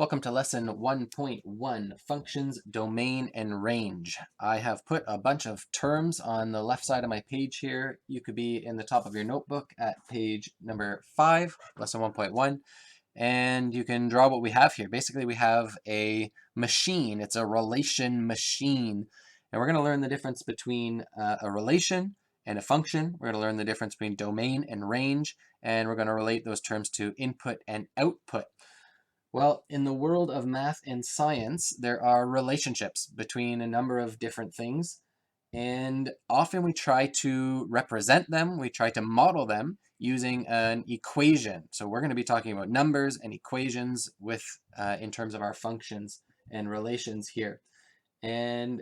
Welcome to lesson 1.1, functions, domain, and range. I have put a bunch of terms on the left side of my page here. You could be in the top of your notebook at page number 5, lesson 1.1, and you can draw what we have here. Basically, we have a machine. It's a relation machine, and we're going to learn the difference between a relation and a function. We're going to learn the difference between domain and range, and we're going to relate those terms to input and output. Well, in the world of math and science, there are relationships between a number of different things, and often we try to represent them, we try to model them using an equation. So we're going to be talking about numbers and equations with in terms of our functions and relations here. And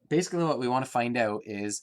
basically what we want to find out is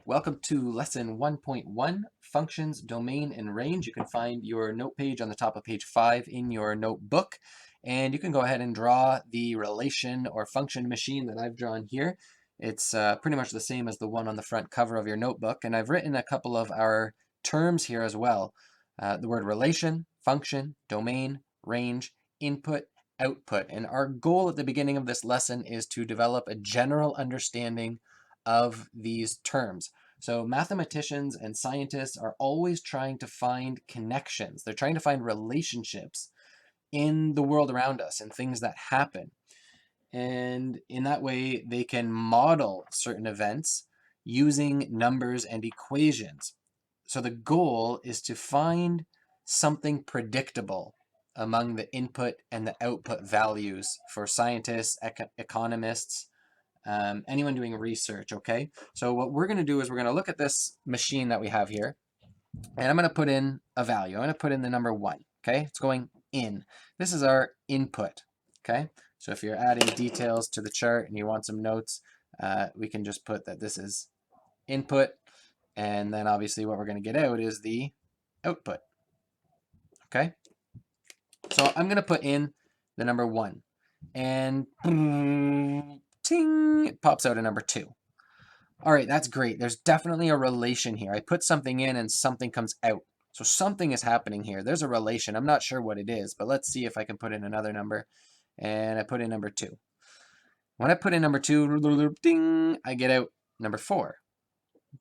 welcome to lesson 1.1, functions, domain, and range. You can find your note page on the top of page 5 in your notebook. And you can go ahead and draw the relation or function machine that I've drawn here. It's pretty much the same as the one on the front cover of your notebook. And I've written a couple of our terms here as well. The word relation, function, domain, range, input, output. And our goal at the beginning of this lesson is to develop a general understanding of these terms. So mathematicians and scientists are always trying to find connections. They're trying to find relationships in the world around us and things that happen. And in that way, they can model certain events using numbers and equations. So the goal is to find something predictable among the input and the output values for scientists, economists, anyone doing research, okay? So what we're going to do is we're going to look at this machine that we have here, and I'm going to put in a value. I'm going to put in the number 1, okay? It's going in. This is our input, okay? So if you're adding details to the chart and you want some notes, we can just put that this is input, and then obviously what we're going to get out is the output, okay? So I'm going to put in the number 1, and ting, it pops out a number 2. All right, that's great. There's definitely a relation here. I put something in and something comes out. So something is happening here. There's a relation. I'm not sure what it is, but let's see if I can put in another number. And I put in number 2. When I put in number 2, ding, I get out number 4.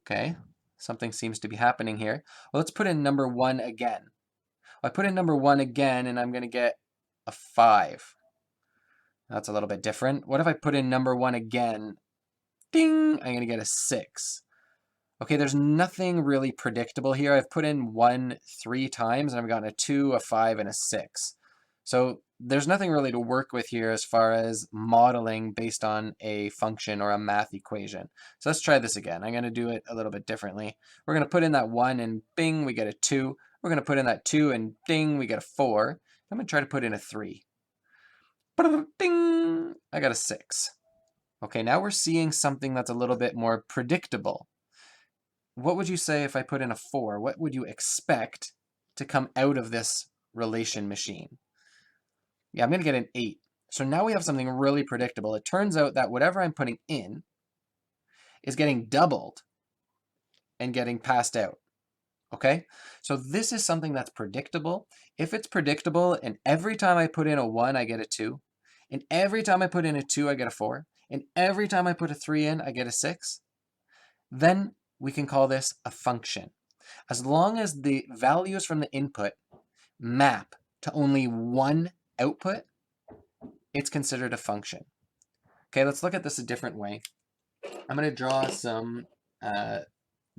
Okay, something seems to be happening here. Well, let's put in number 1 again. I put in number 1 again, and I'm going to get a 5. That's a little bit different. What if I put in number 1 again? Ding! I'm going to get a 6. Okay, there's nothing really predictable here. I've put in 1 3 times, and I've gotten a 2, a 5, and a 6. So there's nothing really to work with here as far as modeling based on a function or a math equation. So let's try this again. I'm going to do it a little bit differently. We're going to put in that 1, and bing, we get a 2. We're going to put in that 2, and ding, we get a 4. I'm going to try to put in a 3. Ding, I got a 6. Okay, now we're seeing something that's a little bit more predictable. What would you say if I put in a 4? What would you expect to come out of this relation machine? Yeah, I'm going to get an 8. So now we have something really predictable. It turns out that whatever I'm putting in is getting doubled and getting passed out. Okay, so this is something that's predictable. If it's predictable and every time I put in a 1, I get a 2, and every time I put in a 2, I get a 4, and every time I put a 3 in, I get a 6, then we can call this a function. As long as the values from the input map to only one output, it's considered a function. Okay, let's look at this a different way. I'm going to draw some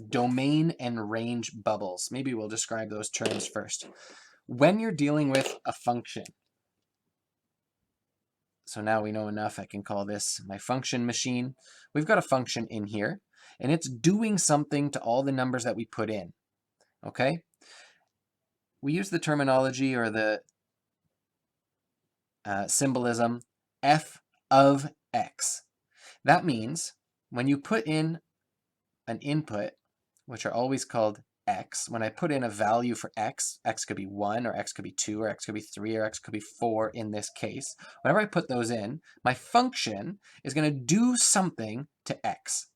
domain and range bubbles. Maybe we'll describe those terms first. When you're dealing with a function, so now we know enough, I can call this my function machine. We've got a function in here, and it's doing something to all the numbers that we put in, okay? We use the terminology or the symbolism f of x. That means when you put in an input, which are always called x, when I put in a value for x, x could be 1, or x could be 2, or x could be 3, or x could be 4 in this case. Whenever I put those in, my function is going to do something to x.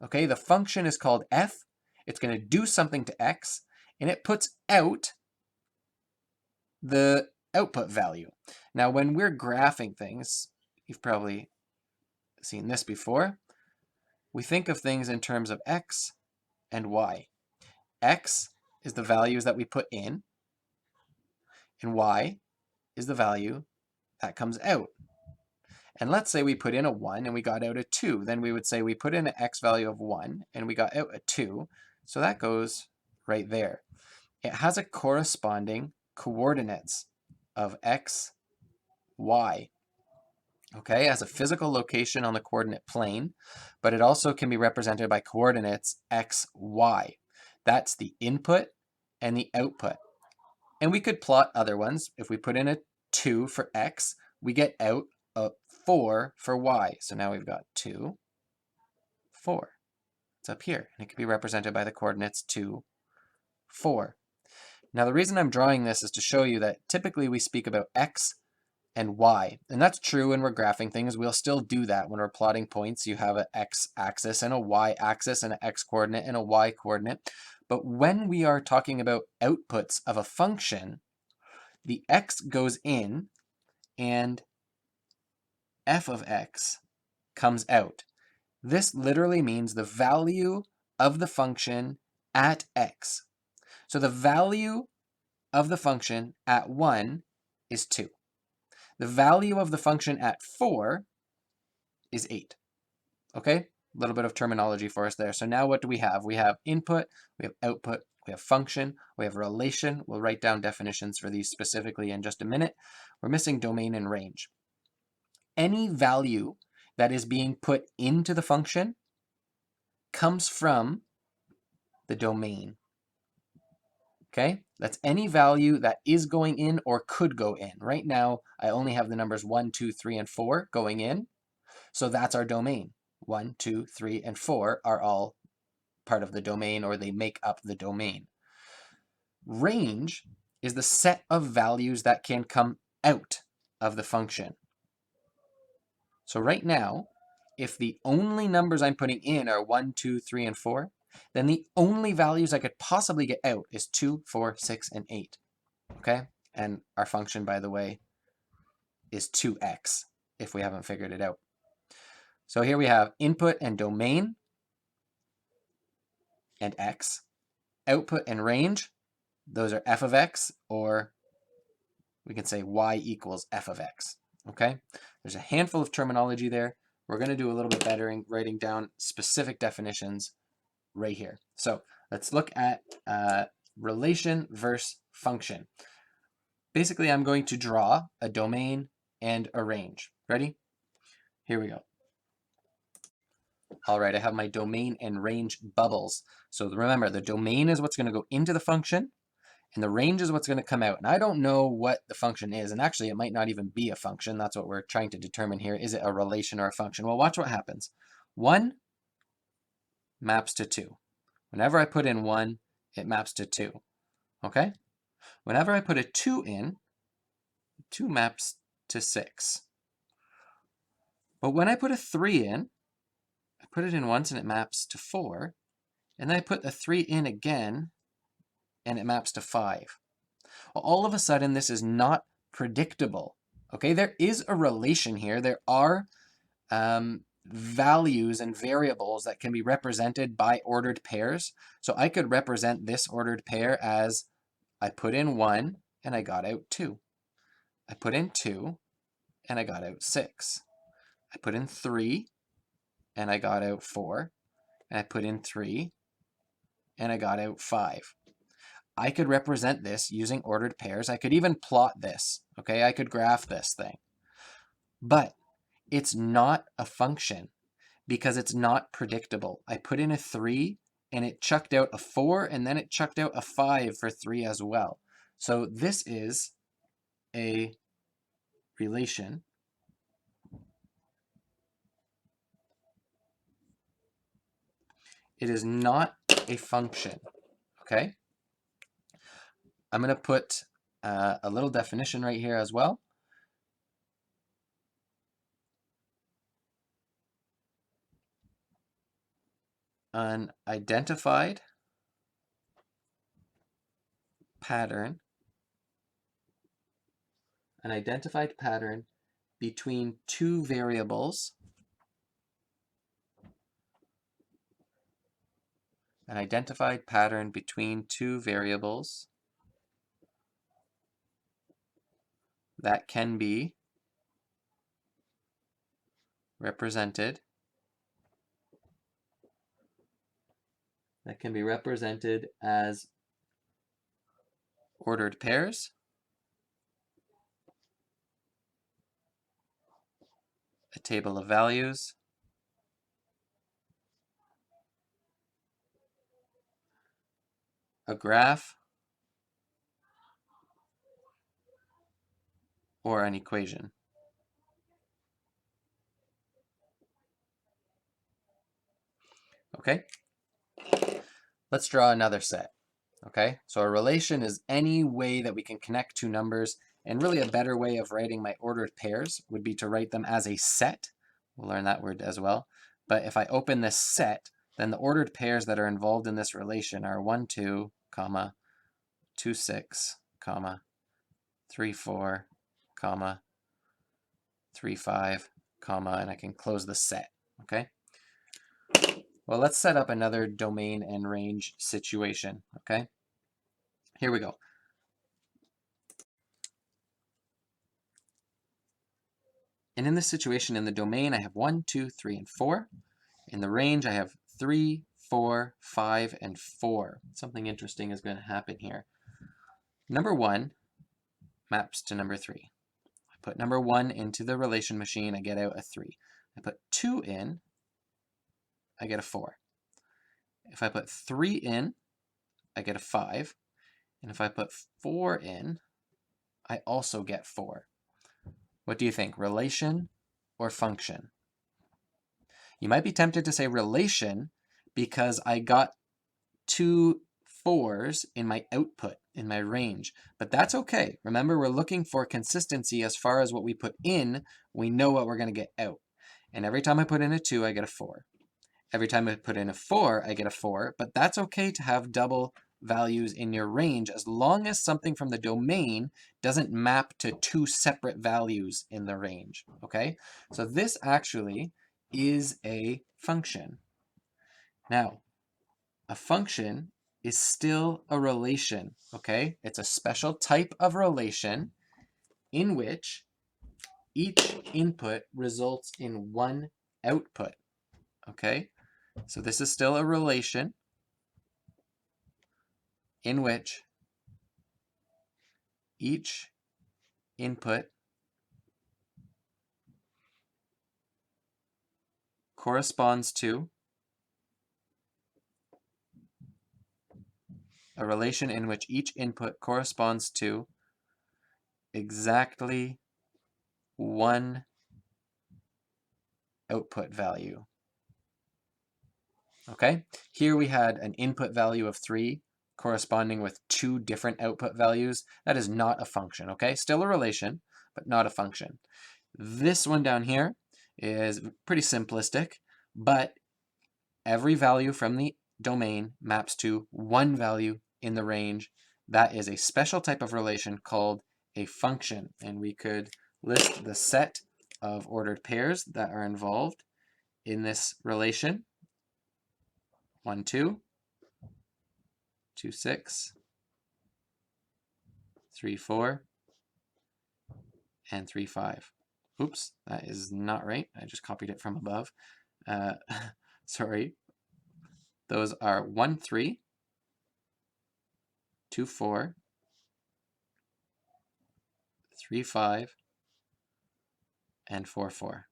Okay, the function is called f, It's going to do something to x, and it puts out the output value. Now, when we're graphing things, you've probably seen this before, we think of things in terms of x and y. X is the values that we put in, and y is the value that comes out. And let's say we put in a 1 and we got out a 2. Then we would say we put in an x value of 1 and we got out a 2. So that goes right there. It has a corresponding coordinates of x, y. Okay, it has a physical location on the coordinate plane, but it also can be represented by coordinates x, y. That's the input and the output. And we could plot other ones. If we put in a 2 for x, we get out a 4 for y. So now we've got 2, 4. It's up here, and it can be represented by the coordinates 2, 4. Now the reason I'm drawing this is to show you that typically we speak about x and y, and that's true when we're graphing things. We'll still do that when we're plotting points. You have an x-axis and a y-axis and an x-coordinate and a y-coordinate. But when we are talking about outputs of a function, the x goes in and f of x comes out. This literally means the value of the function at x. So the value of the function at 1 is 2. The value of the function at 4 is 8. Okay? A little bit of terminology for us there. So now what do we have? We have input, we have output, we have function, we have relation. We'll write down definitions for these specifically in just a minute. We're missing domain and range. Any value that is being put into the function comes from the domain. Okay? That's any value that is going in or could go in. Right now, I only have the numbers 1, 2, 3, and 4 going in. So that's our domain. 1, 2, 3, and 4 are all part of the domain, or they make up the domain. Range is the set of values that can come out of the function. So right now, if the only numbers I'm putting in are 1, 2, 3, and 4, then the only values I could possibly get out is 2, 4, 6, and 8. Okay? And our function, by the way, is 2x, if we haven't figured it out. So here we have input and domain and x. Output and range, those are f of x, or we can say y equals f of x. Okay? There's a handful of terminology there. We're going to do a little bit better in writing down specific definitions right here. So let's look at relation versus function. Basically, I'm going to draw a domain and a range. Ready? Here we go. All right, I have my domain and range bubbles. So remember, the domain is what's going to go into the function, and the range is what's going to come out. And I don't know what the function is, and actually it might not even be a function. That's what we're trying to determine here. Is it a relation or a function? Well, watch what happens. 1 maps to 2. Whenever I put in 1, it maps to 2. Okay? Whenever I put a 2 in, 2 maps to 6. But when I put a 3 in, I put it in once and it maps to 4. And then I put the 3 in again and it maps to 5. Well, all of a sudden, this is not predictable. Okay, there is a relation here. There are values and variables that can be represented by ordered pairs. So I could represent this ordered pair as I put in 1 and I got out 2. I put in 2 and I got out 6. I put in 3 and I got out 4. And I put in 3 and I got out 5. I could represent this using ordered pairs. I could even plot this, okay? I could graph this thing. But it's not a function because it's not predictable. I put in a 3 and it chucked out a 4 and then it chucked out a 5 for 3 as well. So this is a relation. It is not a function, okay? I'm going to put a little definition right here as well. Unidentified pattern, an identified pattern between two variables, an identified pattern between two variables that can be represented as ordered pairs, a table of values, a graph, or an equation. Okay, let's draw another set. Okay, so a relation is any way that we can connect two numbers, and really a better way of writing my ordered pairs would be to write them as a set. We'll learn that word as well. But if I open this set, then the ordered pairs that are involved in this relation are 1, 2, comma, 2, 6, comma, 3, 4, comma, 3, 5, comma, and I can close the set, okay? Well, let's set up another domain and range situation, okay? Here we go. And in this situation, in the domain, I have 1, 2, 3, and 4. In the range, I have 3, 4, 5, and 4. Something interesting is going to happen here. Number 1 maps to number 3. I put number 1 into the relation machine, I get out a 3. I put 2 in, I get a 4. If I put 3 in, I get a 5. And if I put 4 in, I also get 4. What do you think, relation or function? You might be tempted to say relation because I got 2 4s in my output, in my range, but that's okay. Remember, we're looking for consistency as far as what we put in, we know what we're going to get out. And every time I put in a 2, I get a 4. Every time I put in a 4, I get a 4, but that's okay to have double values in your range as long as something from the domain doesn't map to 2 separate values in the range, okay? So this actually is a function. Now, a function is still a relation, okay? It's a special type of relation in which each input results in one output, okay? So this is still a relation in which each input corresponds to a relation in which each input corresponds to exactly one output value. Okay, here we had an input value of 3 corresponding with 2 different output values. That is not a function, okay? Still a relation, but not a function. This one down here is pretty simplistic, but every value from the domain maps to one value in the range. That is a special type of relation called a function, and we could list the set of ordered pairs that are involved in this relation. 1, 2, 2, 6, 3, 4, and 3, 5. Oops, that is not right. I just copied it from above. Sorry. Those are 1, 3, 2, 4, 3, 5, and 4, 4.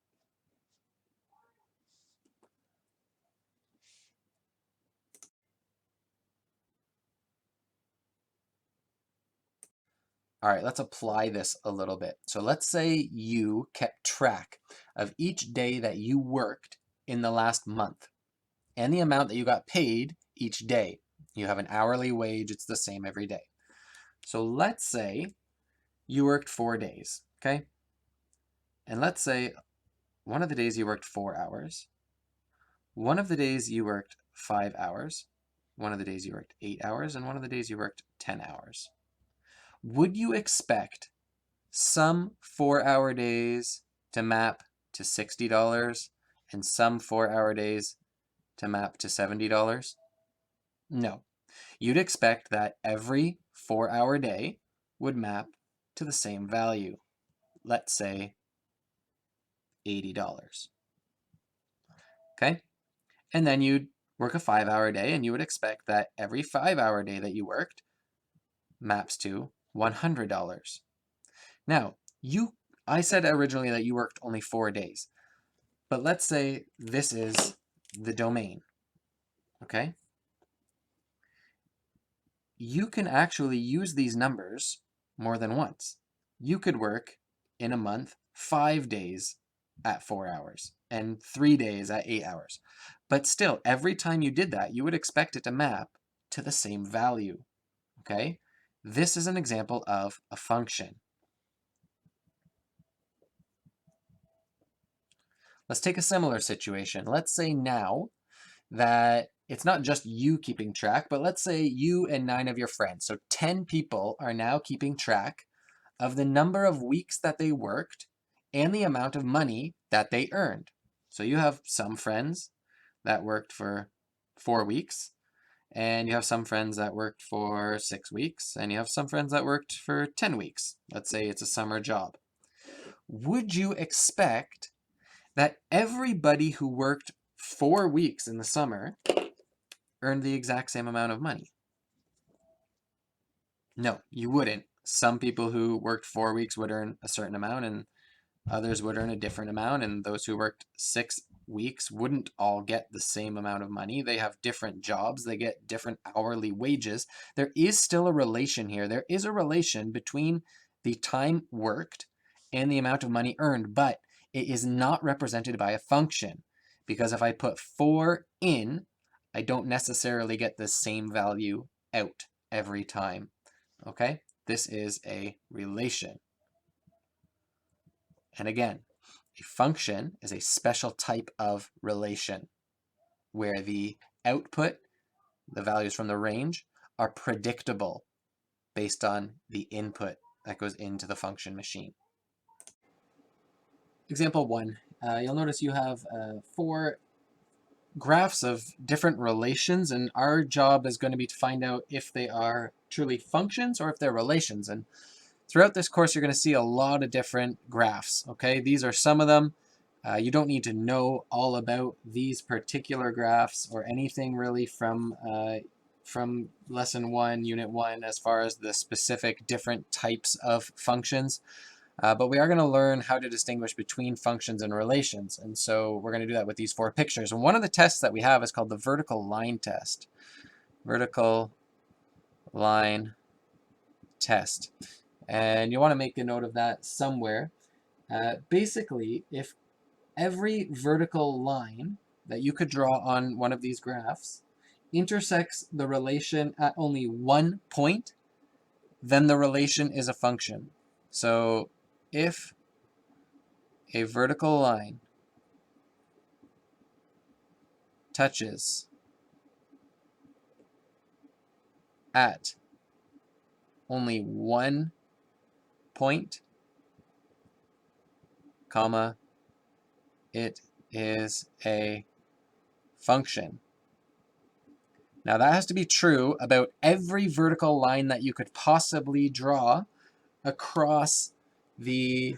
All right, let's apply this a little bit. So let's say you kept track of each day that you worked in the last month and the amount that you got paid each day. You have an hourly wage, it's the same every day. So let's say you worked 4 days, okay? And let's say one of the days you worked 4 hours, one of the days you worked 5 hours, one of the days you worked 8 hours, and one of the days you worked 10 hours. would you expect some 4-hour days to map to $60 and some 4-hour days to map to $70? No. You'd expect that every 4-hour day would map to the same value. Let's say $80. Okay? And then you'd work a 5-hour day, and you would expect that every 5-hour day that you worked maps to $100. Now, I said originally that you worked only 4 days, but let's say this is the domain, okay? You can actually use these numbers more than once. You could work in a month 5 days at 4 hours and 3 days at 8 hours. But still, every time you did that, you would expect it to map to the same value, okay? This is an example of a function. Let's take a similar situation. Let's say now that it's not just you keeping track, but let's say you and 9 of your friends. So 10 people are now keeping track of the number of weeks that they worked and the amount of money that they earned. So you have some friends that worked for 4 weeks, and you have some friends that worked for 6 weeks, and you have some friends that worked for 10 weeks. Let's say it's a summer job. Would you expect that everybody who worked 4 weeks in the summer earned the exact same amount of money? No, you wouldn't. Some people who worked 4 weeks would earn a certain amount, and others would earn a different amount, and those who worked 6 weeks wouldn't all get the same amount of money. They have different jobs. They get different hourly wages. There is still a relation here. There is a relation between the time worked and the amount of money earned, but it is not represented by a function, because if I put 4 in, I don't necessarily get the same value out every time. Okay? This is a relation. And again, a function is a special type of relation where the output, the values from the range, are predictable based on the input that goes into the function machine. Example 1, you'll notice you have 4 graphs of different relations, and our job is going to be to find out if they are truly functions or if they're relations. And throughout this course, you're going to see a lot of different graphs, okay? These are some of them. You don't need to know all about these particular graphs or anything really from Lesson 1, Unit 1, as far as the specific different types of functions. But we are going to learn how to distinguish between functions and relations. And so we're going to do that with these 4 pictures. And one of the tests that we have is called the vertical line test. Vertical line test. And you want to make a note of that somewhere. Basically, if every vertical line that you could draw on one of these graphs intersects the relation at only one point, then the relation is a function. So if a vertical line touches at only one point, comma, it is a function. Now that has to be true about every vertical line that you could possibly draw across the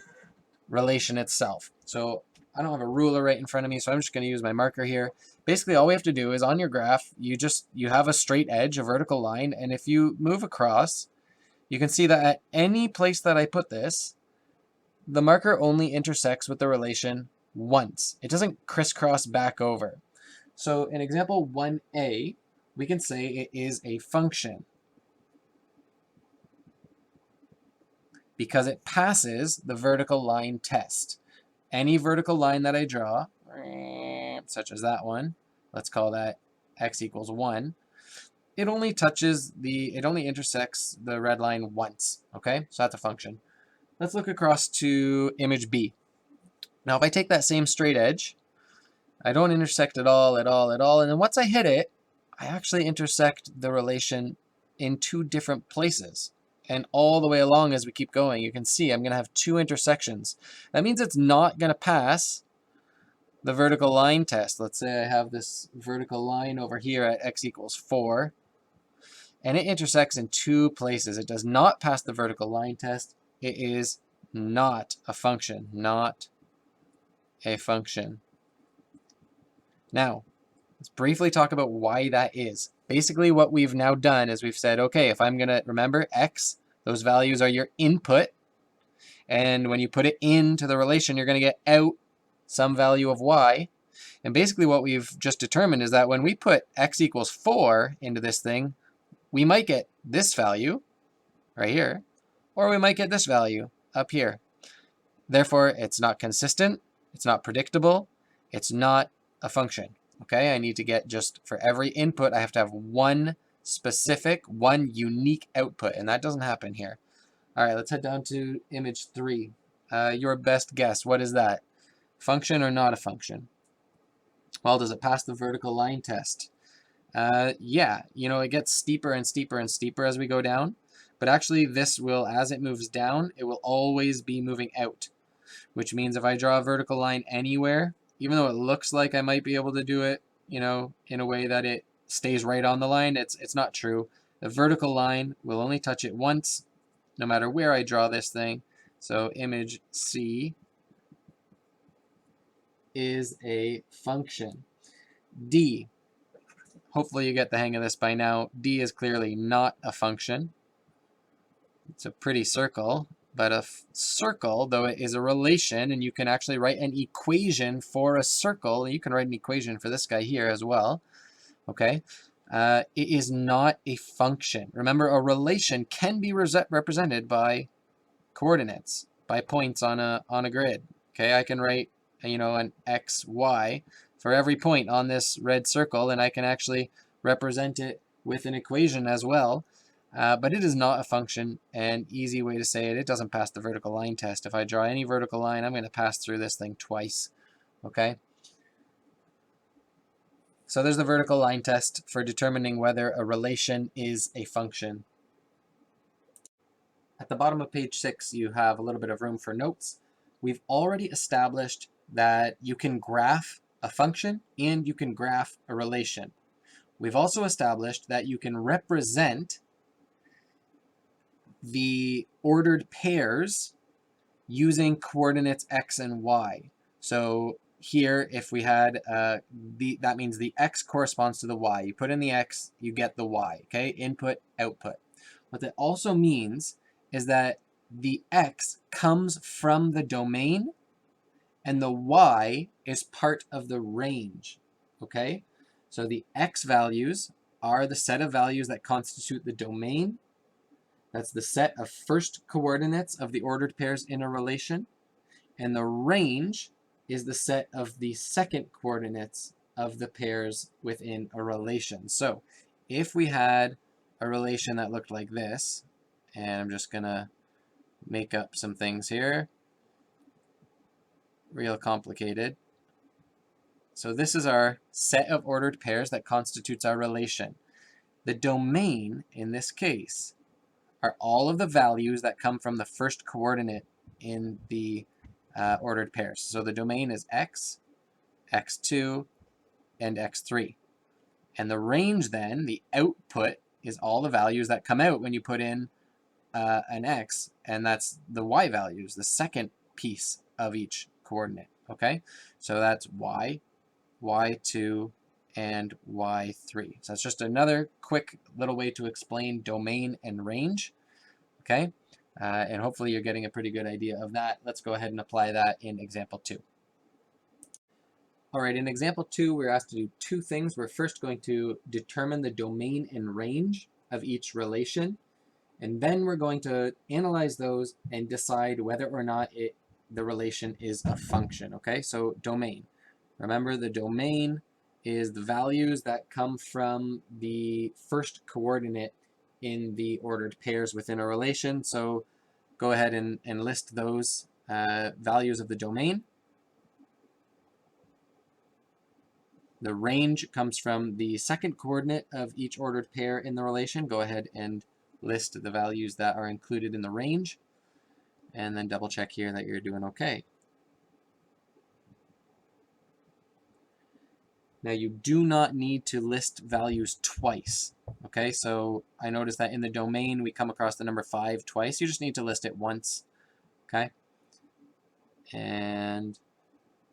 relation itself. So I don't have a ruler right in front of me, so I'm just going to use my marker here. Basically, all we have to do is on your graph, you have a straight edge, a vertical line, and if you move across, you can see that at any place that I put this, the marker only intersects with the relation once. It doesn't crisscross back over. So in example 1a, we can say it is a function because it passes the vertical line test. Any vertical line that I draw, such as that one, let's call that x equals 1, it only intersects the red line once, okay? So that's a function. Let's look across to image B. Now if I take that same straight edge, I don't intersect at all, and then once I hit it, I actually intersect the relation in 2 different places. and all the way along as we keep going, you can see I'm going to have two intersections. That means it's not going to pass the vertical line test. Let's say I have this vertical line over here at x equals 4, and it intersects in two places. It does not pass the vertical line test. It is not a function, not a function. Now, let's briefly talk about why that is. Basically, what we've now done is we've said, okay, if I'm going to, remember, x, those values are your input, and when you put it into the relation, you're going to get out some value of y. And basically what we've just determined is that when we put x equals 4 into this thing, we might get this value right here, or we might get this value up here. Therefore, it's not consistent, it's not predictable, it's not a function. Okay, I need to get just for every input, I have to have one specific, one unique output, and that doesn't happen here. All right, let's head down to image 3. Your best guess, what is that? Function or not a function? Well, does it pass the vertical line test? Yeah, you know, it gets steeper and steeper and steeper as we go down, but actually this will, as it moves down, it will always be moving out, which means if I draw a vertical line anywhere, even though it looks like I might be able to do it, you know, in a way that it stays right on the line, it's not true. The vertical line will only touch it once, no matter where I draw this thing. So image C is a function. D, hopefully you get the hang of this by now. D is clearly not a function. It's a pretty circle, but a circle, though it is a relation, and you can actually write an equation for a circle. You can write an equation for this guy here as well, okay? It is not a function. Remember, a relation can be represented by coordinates, by points on a grid, okay? I can write, you know, an x, y for every point on this red circle, and I can actually represent it with an equation as well. But it is not a function, and easy way to say it, it doesn't pass the vertical line test. If I draw any vertical line, I'm going to pass through this thing twice, okay? So there's the vertical line test for determining whether a relation is a function. At the bottom of page 6, you have a little bit of room for notes. We've already established that you can graph a function and you can graph a relation. We've also established that you can represent the ordered pairs using coordinates x and y. So here, if we had, that means the x corresponds to the y. You put in the x, you get the y, okay? Input, output. What that also means is that the x comes from the domain and the y is part of the range, okay? So the x values are the set of values that constitute the domain. That's the set of first coordinates of the ordered pairs in a relation. And the range is the set of the second coordinates of the pairs within a relation. So if we had a relation that looked like this, and I'm just going to make up some things here, real complicated. So this is our set of ordered pairs that constitutes our relation. The domain, in this case, are all of the values that come from the first coordinate in the ordered pairs. So the domain is x, x2, and x3. And the range then, the output, is all the values that come out when you put in an x, and that's the y values, the second piece of each coordinate, okay? So that's y, y2, and y3. So that's just another quick little way to explain domain and range, okay? And hopefully you're getting a pretty good idea of that. Let's go ahead and apply that in example 2. All right, in example 2, we're asked to do two things. We're first going to determine the domain and range of each relation, and then we're going to analyze those and decide whether or not the relation is a function, okay? So domain. Remember, the domain is the values that come from the first coordinate in the ordered pairs within a relation. So go ahead and list those values of the domain. The range comes from the second coordinate of each ordered pair in the relation. Go ahead and list the values that are included in the range, and then double check here that you're doing okay. Now you do not need to list values twice. Okay, so I noticed that in the domain we come across the number 5 twice. You just need to list it once. Okay, and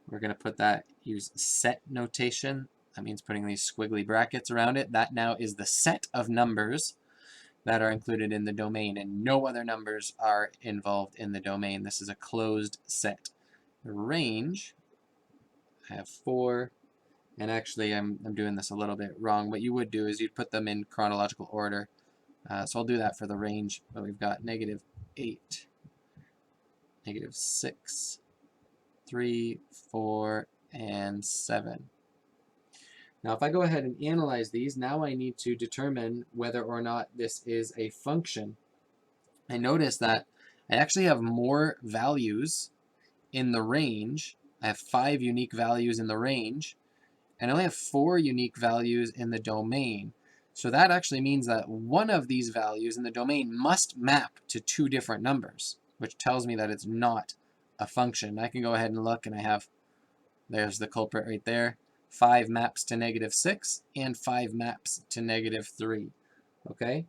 we're going to put that, use set notation. That means putting these squiggly brackets around it. That now is the set of numbers that are included in the domain, and no other numbers are involved in the domain. This is a closed set. The range, I have 4, and actually I'm doing this a little bit wrong. What you would do is you'd put them in chronological order. So I'll do that for the range, but we've got -8, -6, 3, 4, and 7. Now if I go ahead and analyze these, now I need to determine whether or not this is a function. I notice that I actually have more values in the range. I have 5 unique values in the range, and I only have 4 unique values in the domain. So that actually means that one of these values in the domain must map to 2 different numbers, which tells me that it's not a function. I can go ahead and look, and I have, there's the culprit right there. 5 maps to -6, and 5 maps to -3. Okay?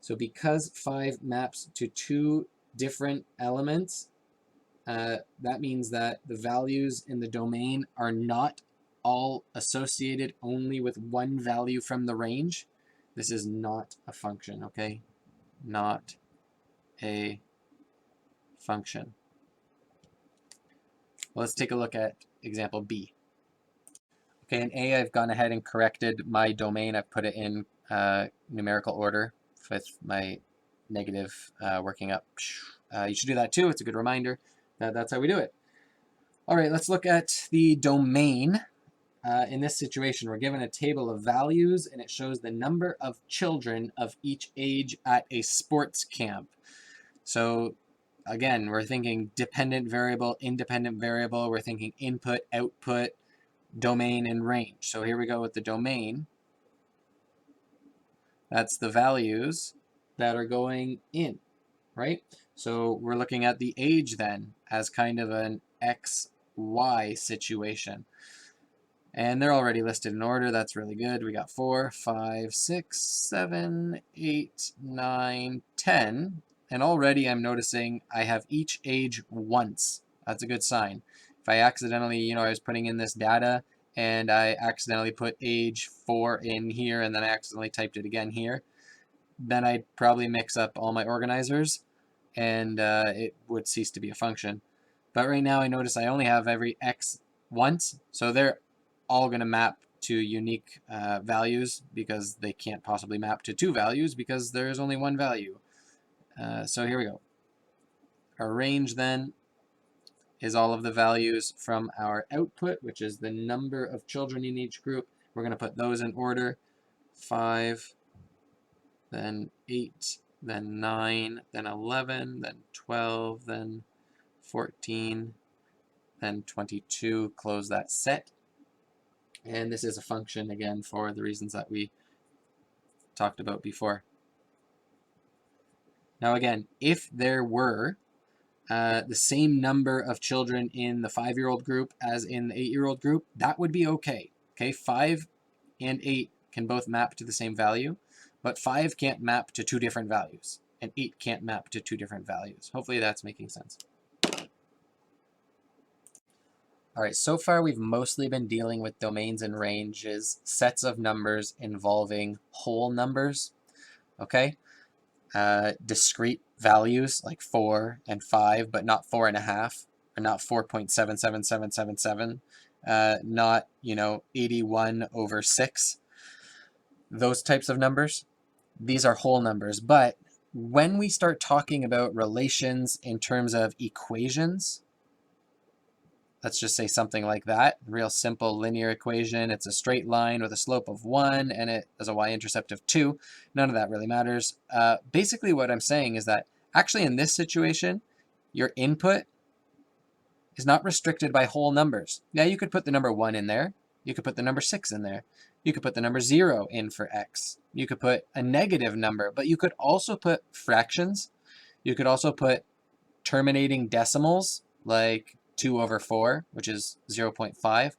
So because 5 maps to 2 different elements, that means that the values in the domain are not all associated only with one value from the range. This is not a function, okay? Not a function. Well, let's take a look at example B. Okay, in A, I've gone ahead and corrected my domain. I've put it in numerical order with my negative working up. You should do that too. It's a good reminder that that's how we do it. All right, let's look at the domain. In this situation, we're given a table of values, and it shows the number of children of each age at a sports camp. So again, we're thinking dependent variable, independent variable. We're thinking input, output, domain, and range. So here we go with the domain. That's the values that are going in, right? So we're looking at the age then as kind of an X, Y situation. And they're already listed in order. That's really good. We got 4, 5, 6, 7, 8, 9, 10. And already I'm noticing I have each age once. That's a good sign. If I accidentally, I was putting in this data and I accidentally put age 4 in here and then I accidentally typed it again here, then I'd probably mix up all my organizers and it would cease to be a function. But right now I notice I only have every X once, so they're all going to map to unique values because they can't possibly map to 2 values because there is only one value. So here we go. Our range then is all of the values from our output, which is the number of children in each group. We're going to put those in order. 5, then 8, then 9, then 11, then 12, then 14, then 22. Close that set. And this is a function, again, for the reasons that we talked about before. Now, again, if there were the same number of children in the 5-year-old group as in the 8-year-old group, that would be okay. Okay, 5 and 8 can both map to the same value, but 5 can't map to 2 different values, and 8 can't map to 2 different values. Hopefully that's making sense. All right, so far we've mostly been dealing with domains and ranges, sets of numbers involving whole numbers, okay? Discrete values like 4 and 5, but not 4.5, or not 4.77777, not, 81/6. Those types of numbers, these are whole numbers. But when we start talking about relations in terms of equations, let's just say something like that, real simple linear equation. It's a straight line with a slope of 1 and it has a y-intercept of 2. None of that really matters. Basically what I'm saying is that actually in this situation, your input is not restricted by whole numbers. Now you could put the number 1 in there, You could put the number 6 in there. You could put the number 0 in for x. You could put a negative number, but you could also put fractions. You could also put terminating decimals, like 2 over 4, which is 0.5.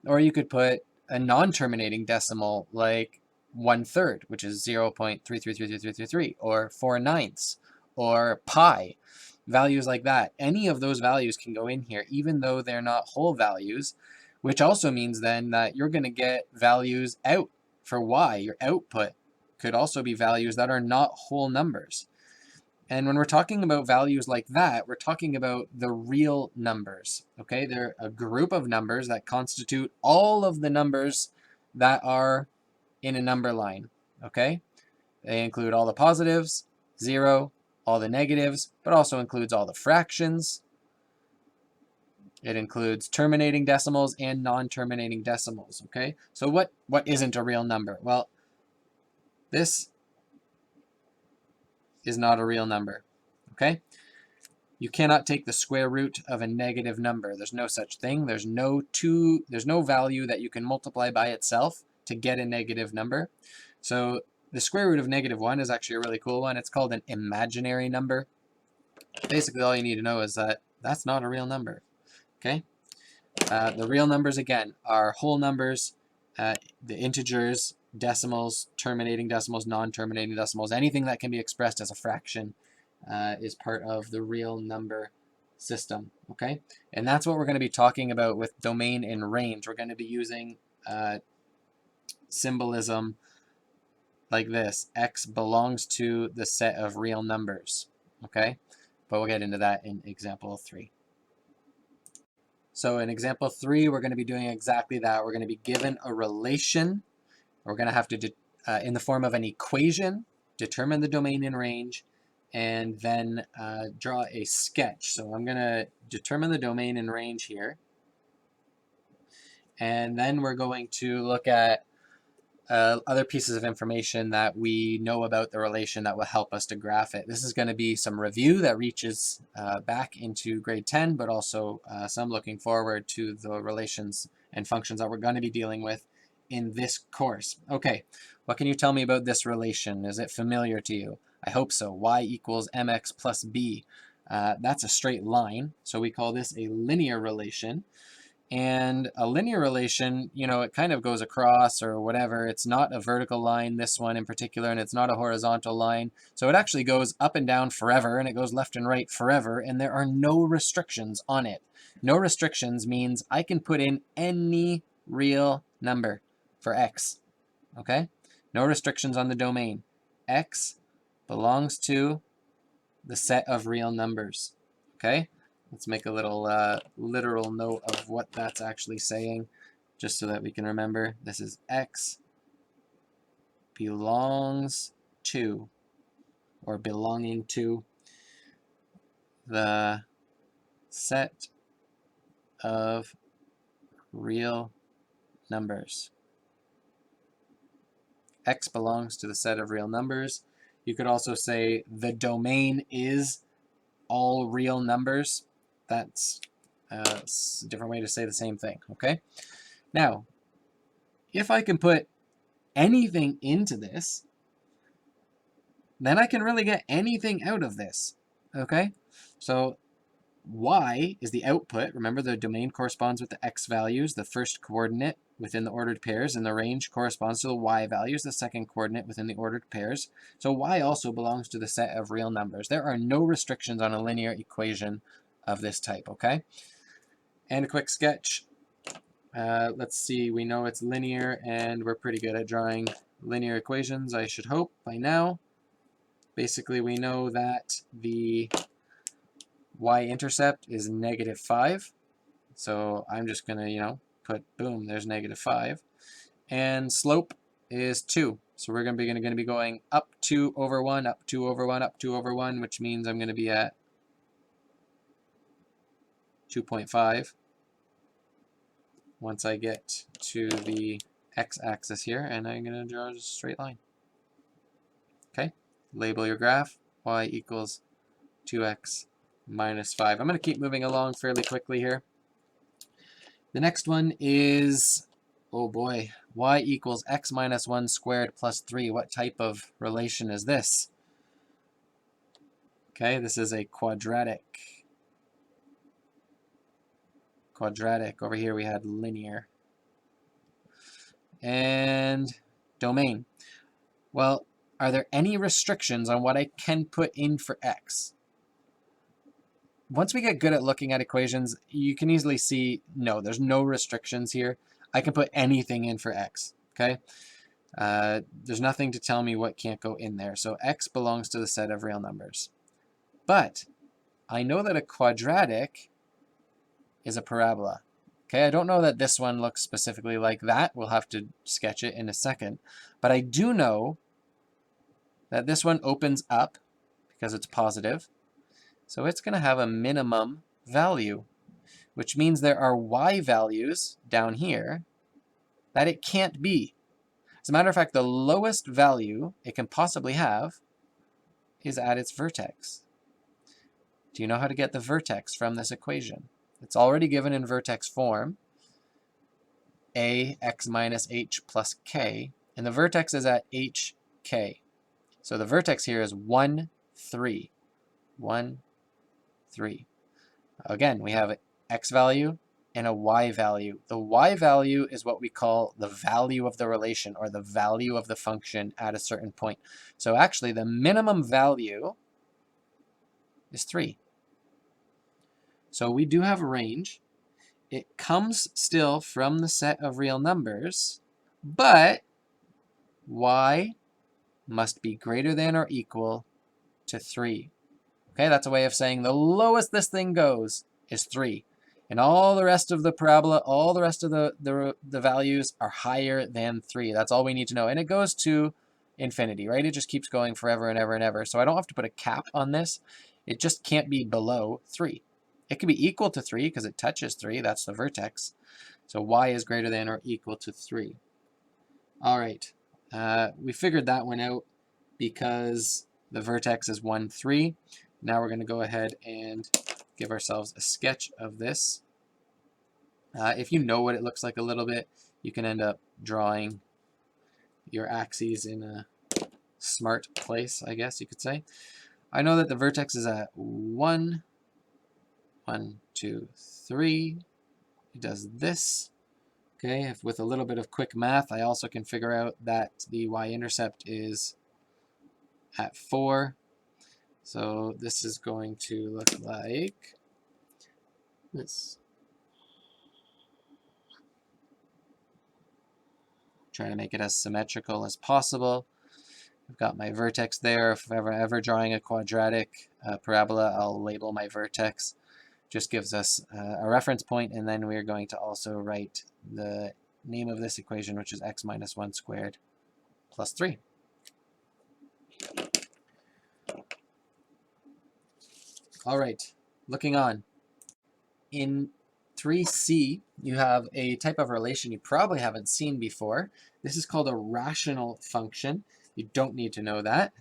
Or you could put a non-terminating decimal, like 1/3, which is 0.333333, or 4/9, or pi. Values like that. Any of those values can go in here, even though they're not whole values, which also means then that you're going to get values out for y. Your output could also be values that are not whole numbers. And when we're talking about values like that, we're talking about the real numbers, okay? They're a group of numbers that constitute all of the numbers that are in a number line, okay? They include all the positives, 0, all the negatives, but also includes all the fractions. It includes terminating decimals and non-terminating decimals, okay? So what isn't a real number? Well, this is not a real number, okay? You cannot take the square root of a negative number. There's no such thing. There's no value that you can multiply by itself to get a negative number. So the square root of -1 is actually a really cool one. It's called an imaginary number. Basically, all you need to know is that that's not a real number, okay? The real numbers, again, are whole numbers, the integers, decimals, terminating decimals, non-terminating decimals, anything that can be expressed as a fraction is part of the real number system, okay? And that's what we're going to be talking about with domain and range. We're going to be using symbolism like this. X belongs to the set of real numbers, okay? But we'll get into that in example 3. So in example 3, we're going to be doing exactly that. We're going to be given a relation. We're going to have to, in the form of an equation, determine the domain and range, and then draw a sketch. So I'm going to determine the domain and range here. And then we're going to look at other pieces of information that we know about the relation that will help us to graph it. This is going to be some review that reaches back into grade 10, but also some looking forward to the relations and functions that we're going to be dealing with in this course. Okay, what can you tell me about this relation? Is it familiar to you? I hope so. Y equals mx plus b. That's a straight line, so we call this a linear relation. And a linear relation, you know, it kind of goes across or whatever. It's not a vertical line, this one in particular, and it's not a horizontal line. So it actually goes up and down forever, and it goes left and right forever, and there are no restrictions on it. No restrictions means I can put in any real number for x, okay? No restrictions on the domain. X belongs to the set of real numbers, okay? Let's make a little literal note of what that's actually saying, just so that we can remember. This is x belongs to, or belonging to, the set of real numbers. X belongs to the set of real numbers. You could also say the domain is all real numbers. That's a different way to say the same thing, okay? Now, if I can put anything into this, then I can really get anything out of this, okay? So y is the output. Remember, the domain corresponds with the x values, the first coordinate within the ordered pairs, and the range corresponds to the y values, the second coordinate within the ordered pairs. So y also belongs to the set of real numbers. There are no restrictions on a linear equation of this type, okay? And a quick sketch. Let's see, we know it's linear, and we're pretty good at drawing linear equations, I should hope, by now. Basically, we know that the y-intercept is -5. So I'm just going to, you know, put, boom, there's -5. And slope is 2. So we're going to be going up 2 over 1, up 2 over 1, up 2 over 1, which means I'm going to be at 2.5 once I get to the x-axis here, and I'm going to draw a straight line. Okay, label your graph, y equals 2x minus 5. I'm going to keep moving along fairly quickly here. The next one is Oh boy, y equals x minus 1 squared plus 3. What type of relation is this? Okay, this is a quadratic. Quadratic. Over here we had linear. And domain. Well, are there any restrictions on what I can put in for x? Once we get good at looking at equations, you can easily see, no, there's no restrictions here. I can put anything in for x, okay? There's nothing to tell me what can't go in there. So x belongs to the set of real numbers. But I know that a quadratic is a parabola. Okay, I don't know that this one looks specifically like that. We'll have to sketch it in a second. But I do know that this one opens up because it's positive. So it's going to have a minimum value, which means there are y values down here that it can't be. As a matter of fact, the lowest value it can possibly have is at its vertex. Do you know how to get the vertex from this equation? It's already given in vertex form, ax minus h plus k, and the vertex is at hk. So the vertex here is 1, 3. 1, 3. Again, we have an x value and a y value. The y value is what we call the value of the relation, or the value of the function at a certain point. So actually, the minimum value is 3. So we do have a range. It comes still from the set of real numbers, but y must be greater than or equal to 3. Okay, that's a way of saying the lowest this thing goes is 3. And all the rest of the parabola, all the rest of the values are higher than 3. That's all we need to know. And it goes to infinity, right? It just keeps going forever and ever and ever. So I don't have to put a cap on this. It just can't be below 3. It can be equal to 3 because it touches 3. That's the vertex. So y is greater than or equal to 3. All right. We figured that one out because the vertex is 1, 3. Now we're going to go ahead and give ourselves a sketch of this. If you know what it looks like a little bit, you can end up drawing your axes in a smart place, I guess you could say. I know that the vertex is at 1, 1, 2, 3. It does this. Okay, with a little bit of quick math, I also can figure out that the y-intercept is at 4. So this is going to look like this. Try to make it as symmetrical as possible. I've got my vertex there. If I'm ever drawing a quadratic parabola, I'll label my vertex. Just gives us a reference point, and then we're going to also write the name of this equation, which is x minus 1 squared plus 3. All right, looking on. In 3C, you have a type of relation you probably haven't seen before. This is called a rational function. You don't need to know that.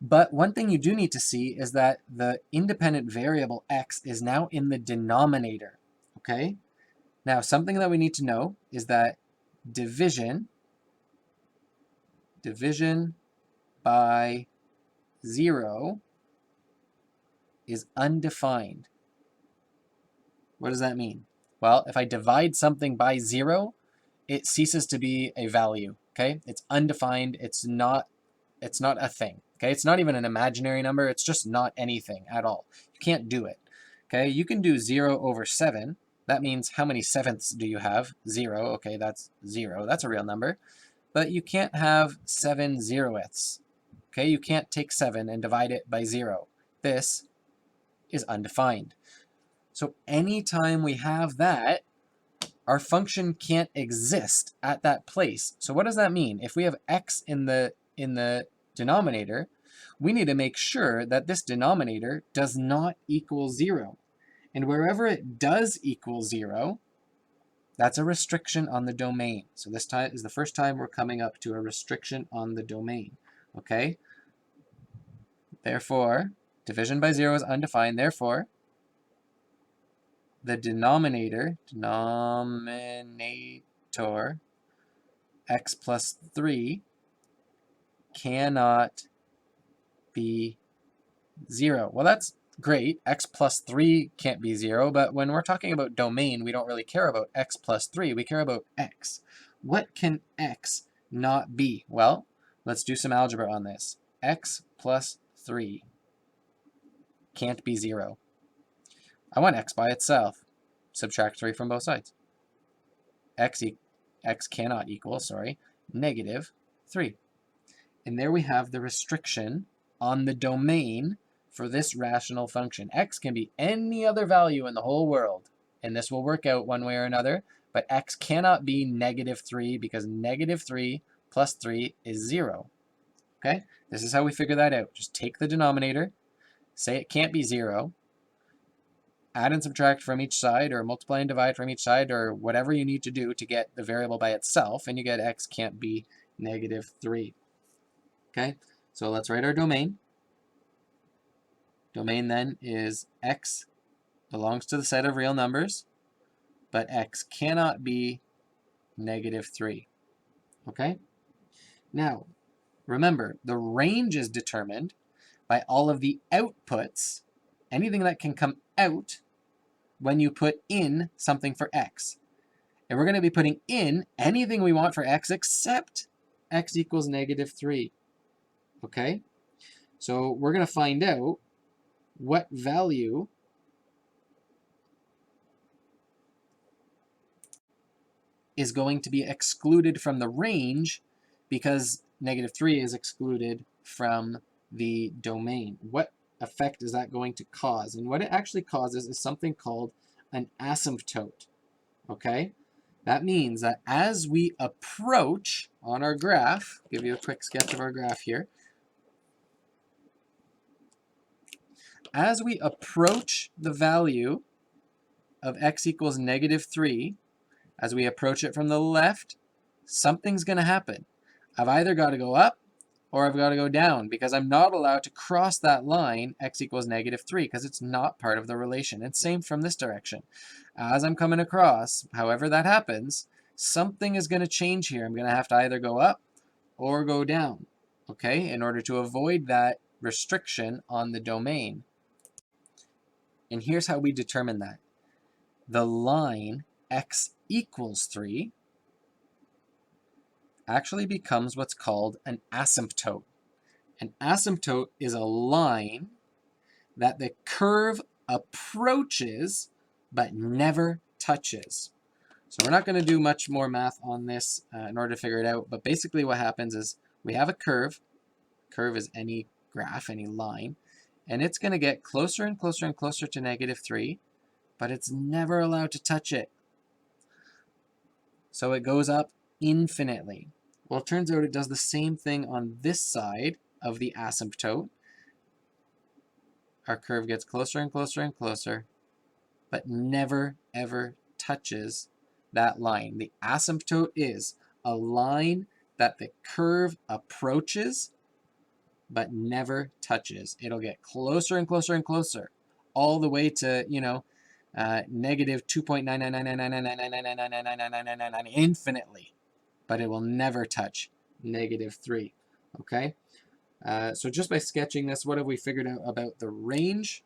But one thing you do need to see is that the independent variable x is now in the denominator, okay? Now, something that we need to know is that division by 0 is undefined. What does that mean? Well, if I divide something by 0, it ceases to be a value, okay? It's undefined, it's not a thing, okay? It's not even an imaginary number, it's just not anything at all. You can't do it, okay? You can do 0 over 7. That means how many sevenths do you have? 0, okay, that's 0. That's a real number. But you can't have 7 zeroths, okay? You can't take 7 and divide it by 0. This is undefined. So anytime we have that, our function can't exist at that place. So what does that mean? If we have x in the denominator, we need to make sure that this denominator does not equal 0. And wherever it does equal 0, that's a restriction on the domain. So this time is the first time we're coming up to a restriction on the domain. Okay? Therefore, division by 0 is undefined. Therefore, the denominator x plus 3 cannot be 0. Well, that's great. X plus 3 can't be 0, but when we're talking about domain, we don't really care about x plus 3. We care about x. What can x not be? Well, let's do some algebra on this. X plus 3 can't be 0. I want x by itself. Subtract 3 from both sides. X cannot equal, negative 3. And there we have the restriction on the domain for this rational function. X can be any other value in the whole world, and this will work out one way or another, but x cannot be negative 3 because negative 3 plus 3 is 0. Okay? This is how we figure that out. Just take the denominator, say it can't be 0, add and subtract from each side, or multiply and divide from each side, or whatever you need to do to get the variable by itself, and you get x can't be negative 3. Okay, so let's write our domain. Domain then is x belongs to the set of real numbers, but x cannot be negative 3. Okay? Now, remember, the range is determined by all of the outputs, anything that can come out when you put in something for x. And we're going to be putting in anything we want for x except x equals negative 3. Okay? So we're going to find out what value is going to be excluded from the range because negative 3 is excluded from the domain. What effect is that going to cause? And what it actually causes is something called an asymptote. Okay? That means that as we approach on our graph, give you a quick sketch of our graph here. As we approach the value of x equals negative 3, as we approach it from the left, something's going to happen. I've either got to go up or I've got to go down because I'm not allowed to cross that line x equals negative 3 because it's not part of the relation. And same from this direction. As I'm coming across, however that happens, something is going to change here. I'm going to have to either go up or go down, okay, in order to avoid that restriction on the domain. And here's how we determine that. The line x equals 3 actually becomes what's called an asymptote. An asymptote is a line that the curve approaches but never touches. So we're not going to do much more math on this in order to figure it out, but basically what happens is we have a curve. Curve is any graph, any line, and it's going to get closer and closer and closer to negative 3, but it's never allowed to touch it. So it goes up infinitely. Well, it turns out it does the same thing on this side of the asymptote. Our curve gets closer and closer and closer, but never, ever touches that line. The asymptote is a line that the curve approaches, but never touches. It'll get closer and closer and closer, all the way to, negative 2.999999999999999 infinitely, but it will never touch negative 3, okay? So just by sketching this, what have we figured out about the range?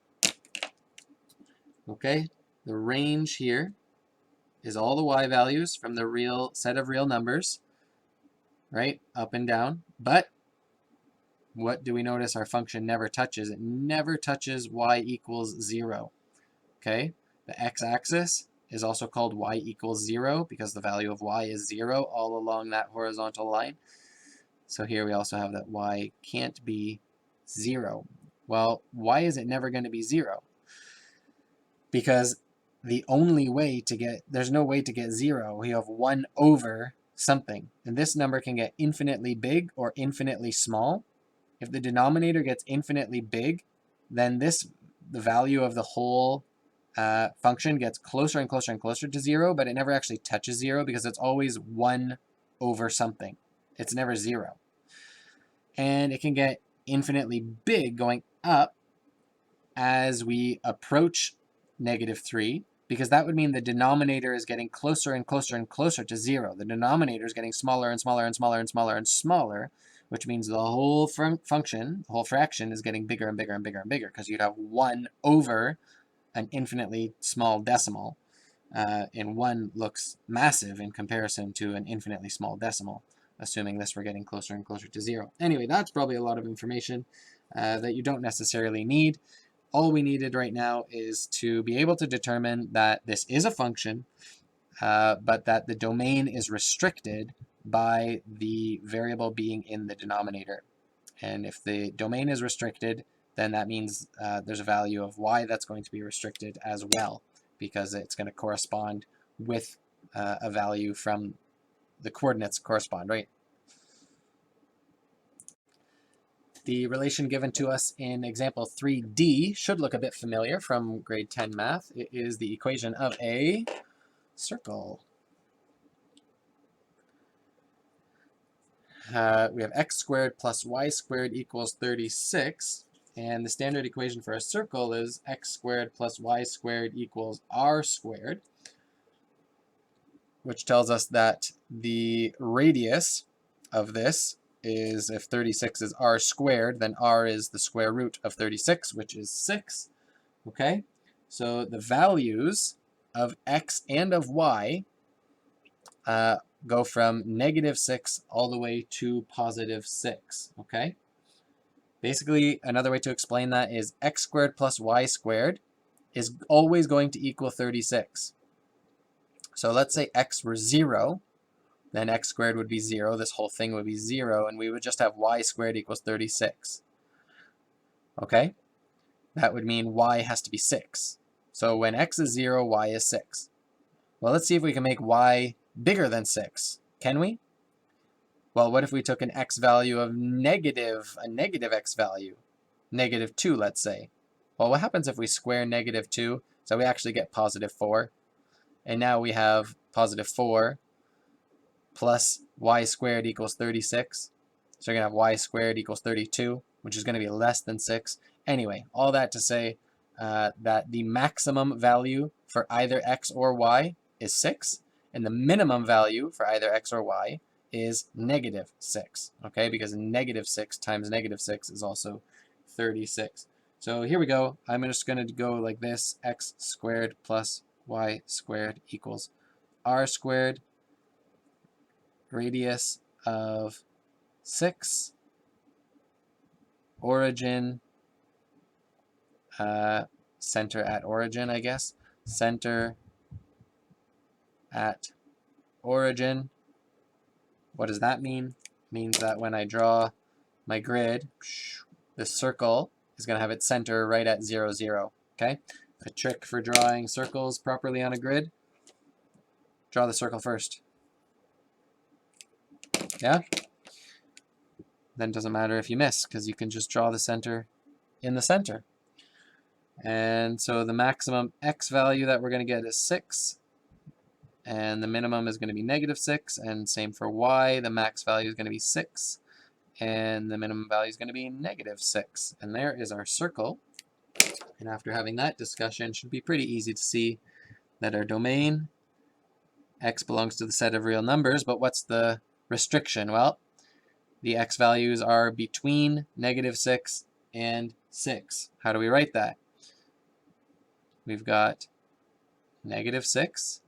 Okay, the range here is all the y values from the real set of real numbers, right, up and down, but what do we notice our function never touches? It never touches y equals 0, okay? The x-axis is also called y equals 0 because the value of y is 0 all along that horizontal line. So here we also have that y can't be 0. Well, why is it never going to be 0? Because the only way to get, there's no way to get 0. You have 1 over something. And this number can get infinitely big or infinitely small. If the denominator gets infinitely big, then the value of the whole function gets closer and closer and closer to 0, but it never actually touches 0 because it's always 1 over something. It's never 0. And it can get infinitely big going up as we approach negative 3 because that would mean the denominator is getting closer and closer and closer to 0. The denominator is getting smaller and smaller and smaller and smaller and smaller, which means the whole function, the whole fraction, is getting bigger and bigger and bigger and bigger, because you'd have 1 over an infinitely small decimal, and 1 looks massive in comparison to an infinitely small decimal, assuming this were getting closer and closer to 0. Anyway, that's probably a lot of information that you don't necessarily need. All we needed right now is to be able to determine that this is a function, but that the domain is restricted by the variable being in the denominator. And if the domain is restricted, then that means there's a value of y that's going to be restricted as well, because it's going to correspond with a value from the coordinates correspond, right? The relation given to us in example 3D should look a bit familiar from grade 10 math. It is the equation of a circle. We have x squared plus y squared equals 36. And the standard equation for a circle is x squared plus y squared equals r squared, which tells us that the radius of this is, if 36 is r squared, then r is the square root of 36, which is 6. Okay? So the values of x and of y go from -6 all the way to +6. Okay? Basically, another way to explain that is x squared plus y squared is always going to equal 36. So let's say x were 0, then x squared would be 0, this whole thing would be 0, and we would just have y squared equals 36. Okay? That would mean y has to be 6. So when x is 0, y is 6. Well, let's see if we can make y bigger than 6. Can we? Well, what if we took an x value of a negative x value? -2, let's say. Well, what happens if we square -2? So we actually get +4. And now we have +4 plus y squared equals 36. So you're going to have y squared equals 32, which is going to be less than 6. Anyway, all that to say that the maximum value for either x or y is 6, and the minimum value for either x or y is -6, okay? Because -6 times -6 is also 36. So here we go. I'm just going to go like this. X squared plus y squared equals r squared. Radius of 6. Origin. Center at origin, I guess. Center at origin. What does that mean? It means that when I draw my grid, the circle is going to have its center right at 0, 0. Okay? A trick for drawing circles properly on a grid. Draw the circle first. Yeah? Then it doesn't matter if you miss, because you can just draw the center in the center. And so the maximum x value that we're going to get is 6. And the minimum is going to be -6, and same for y. The max value is going to be 6, and the minimum value is going to be -6. And there is our circle. And after having that discussion, it should be pretty easy to see that our domain, x belongs to the set of real numbers, but what's the restriction? Well, the x values are between -6 and 6. How do we write that? We've got -6.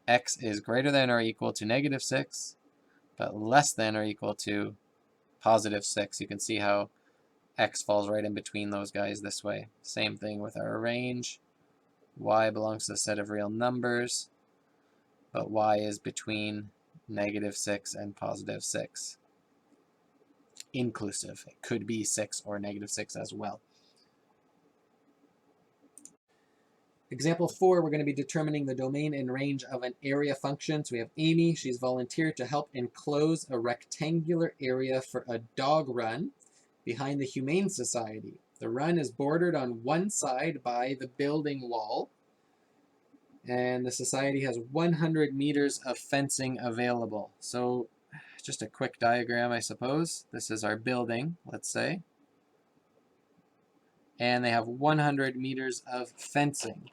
X is greater than or equal to -6, but less than or equal to +6. You can see how x falls right in between those guys this way. Same thing with our range. Y belongs to the set of real numbers, but y is between -6 and +6. Inclusive. It could be 6 or -6 as well. Example 4, we're going to be determining the domain and range of an area function. So we have Amy. She's volunteered to help enclose a rectangular area for a dog run behind the Humane Society. The run is bordered on one side by the building wall, and the society has 100 meters of fencing available. So just a quick diagram, I suppose. This is our building, let's say. and they have 100 meters of fencing.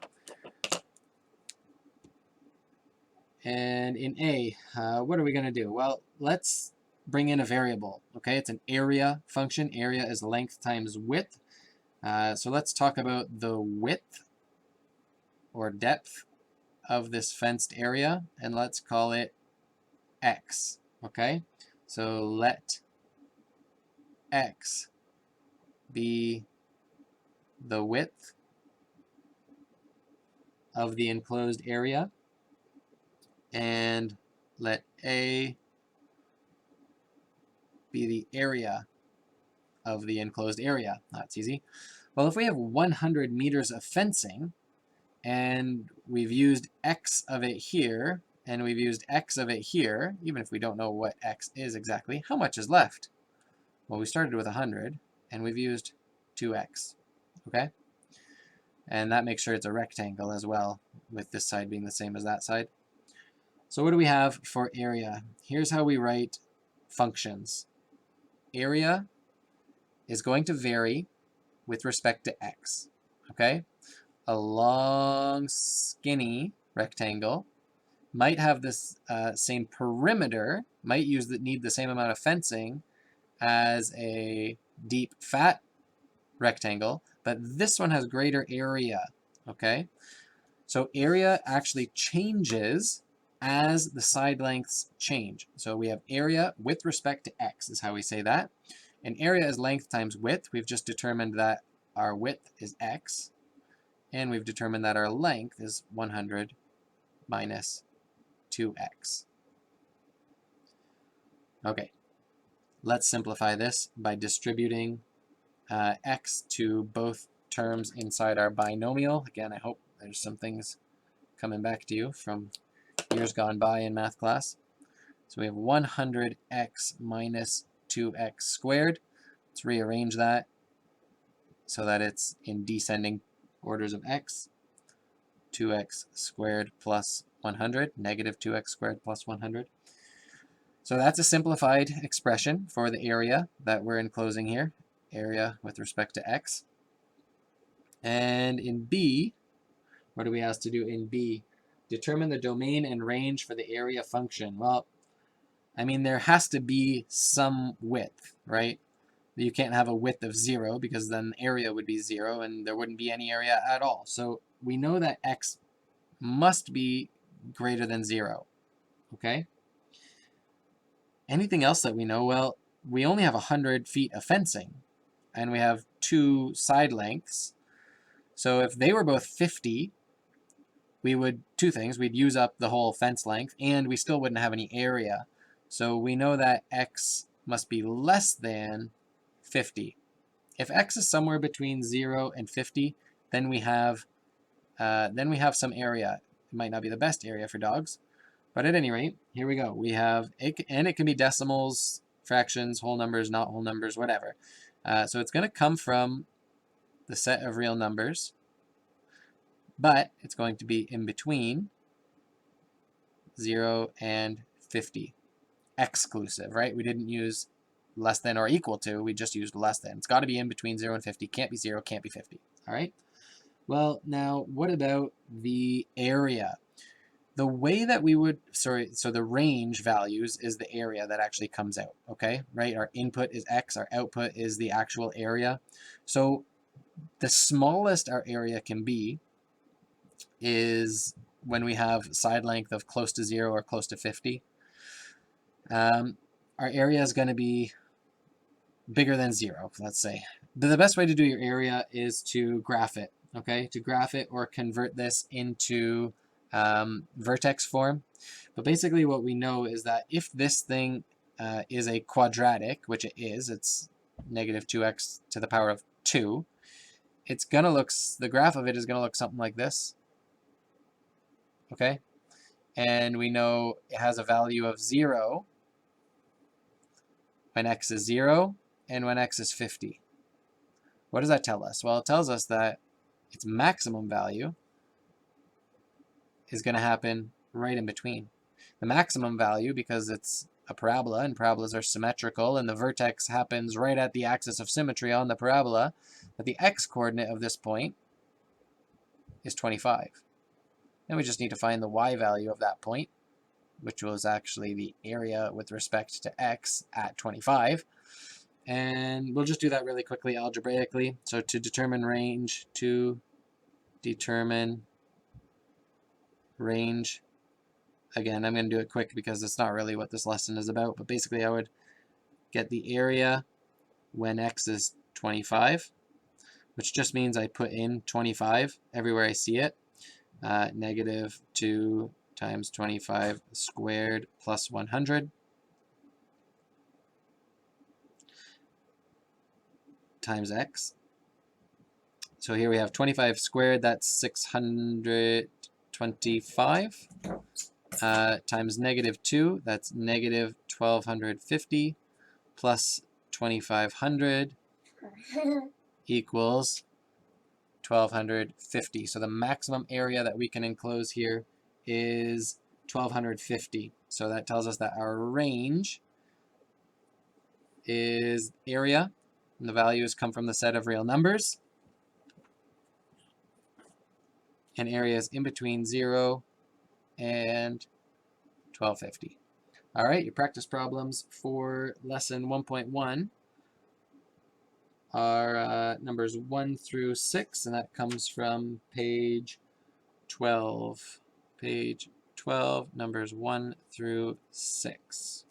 And in A, what are we going to do? Well, let's bring in a variable, okay? It's an area function. Area is length times width. So let's talk about the width or depth of this fenced area, and let's call it x, okay? So let x be the width of the enclosed area, and let A be the area of the enclosed area. That's easy. Well, if we have 100 meters of fencing, and we've used x of it here, and we've used x of it here, even if we don't know what x is exactly, how much is left? Well, we started with 100, and we've used 2x, okay? And that makes sure it's a rectangle as well, with this side being the same as that side. So what do we have for area? Here's how we write functions. Area is going to vary with respect to x, okay? A long, skinny rectangle might have this same perimeter, might need the same amount of fencing as a deep, fat rectangle, but this one has greater area, okay? So area actually changes as the side lengths change. So we have area with respect to x is how we say that. And area is length times width. We've just determined that our width is x, and we've determined that our length is 100 minus 2x. Okay, let's simplify this by distributing x to both terms inside our binomial. Again, I hope there's some things coming back to you from years gone by in math class. So we have 100x minus 2x squared. Let's rearrange that so that it's in descending orders of x. 2x squared plus 100, negative 2x squared plus 100. So that's a simplified expression for the area that we're enclosing here, area with respect to x. And in B, what do we ask to do in B? Determine the domain and range for the area function. Well, I mean, there has to be some width, right? You can't have a width of 0 because then area would be 0 and there wouldn't be any area at all. So we know that x must be greater than 0, okay? Anything else that we know? Well, we only have 100 feet of fencing, and we have 2 side lengths. So if they were both 50, we would, two things, we'd use up the whole fence length, and we still wouldn't have any area. So we know that x must be less than 50. If x is somewhere between 0 and 50, then we have some area. It might not be the best area for dogs, but at any rate, here we go. We have, and it can be decimals, fractions, whole numbers, not whole numbers, whatever. So it's going to come from the set of real numbers, but it's going to be in between 0 and 50, exclusive, right? We didn't use less than or equal to, we just used less than. It's got to be in between 0 and 50, can't be 0, can't be 50, all right? Well, now, what about the area? The way that we would, so the range values is the area that actually comes out, okay? Right, our input is x, our output is the actual area. So the smallest our area can be is when we have side length of close to 0 or close to 50. Our area is going to be bigger than 0, let's say. But the best way to do your area is to graph it, okay? To graph it or convert this into vertex form. But basically what we know is that if this thing is a quadratic, which it is, it's negative 2x to the power of 2, it's going to look, the graph of it is going to look something like this, okay? And we know it has a value of 0 when x is 0 and when x is 50. What does that tell us? Well, it tells us that its maximum value is going to happen right in between. The maximum value, because it's a parabola, and parabolas are symmetrical, and the vertex happens right at the axis of symmetry on the parabola, but the x-coordinate of this point is 25. And we just need to find the y value of that point, which was actually the area with respect to x at 25. And we'll just do that really quickly algebraically. So to determine range, again, I'm going to do it quick because it's not really what this lesson is about, but basically I would get the area when x is 25, which just means I put in 25 everywhere I see it. Negative 2 times 25 squared plus 100 times x. So here we have 25 squared, that's 625, times negative 2, that's negative 1250, plus 2500 equals 1250. So the maximum area that we can enclose here is 1250. So that tells us that our range is area, and the values come from the set of real numbers. And area is in between 0 and 1250. All right, your practice problems for lesson 1.1 are numbers 1 through 6, and that comes from page 12. Page 12, numbers 1 through 6.